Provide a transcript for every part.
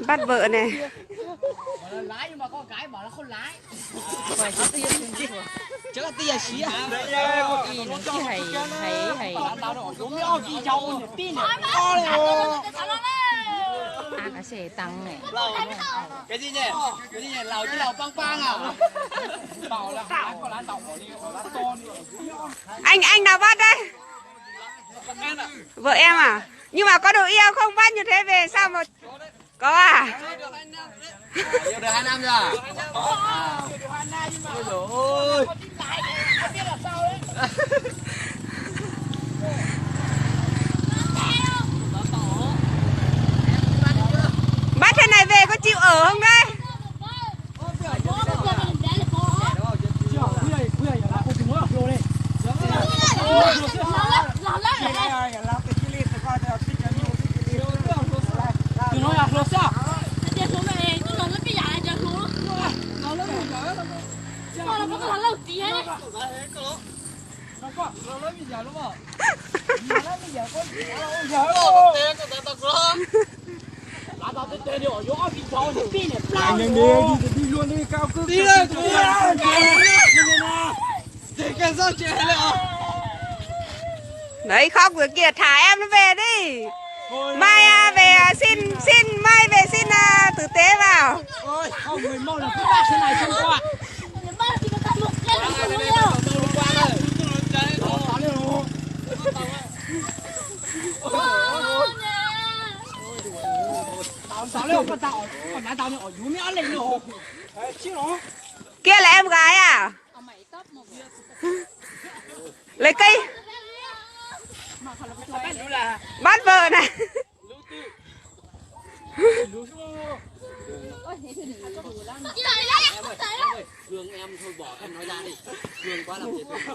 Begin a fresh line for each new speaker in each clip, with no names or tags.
bắt vợ này.
Lái nhưng mà con gái bảo là không lái.
Chứ là tia xí à?
Hay. Tao nó giống như ông chị giàu này tin này.
À cả sẽ tăng này.
Cái gì nhỉ? Cái gì nhỉ? Lẩu chứ lẩu băng băng à? Bảo là có lá tàu đi, có lá con.
Anh nào bắt đây? Vợ em à? Nhưng mà có đồ yêu không bắt như thế về sao mà có à?
Yêu được 2 năm rồi à? Ôi dồi ôi.
Bắt thế này về có chịu ở không đấy?
Đi luôn đi cao cước. Đi lên. Để cái sao chạy lại.
Đấy khóc rồi kìa, thả em nó về đi. Mai mai về xin tử tế vào.
Ôi, không người mong là cứ bắt thế này không qua.
Kia là em gái à? Lấy cây bắt vợ này.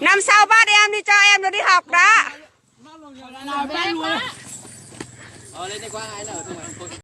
Năm sau bắt em đi cho em nó đi học đó.
Lên đây qua ai nở thôi mà.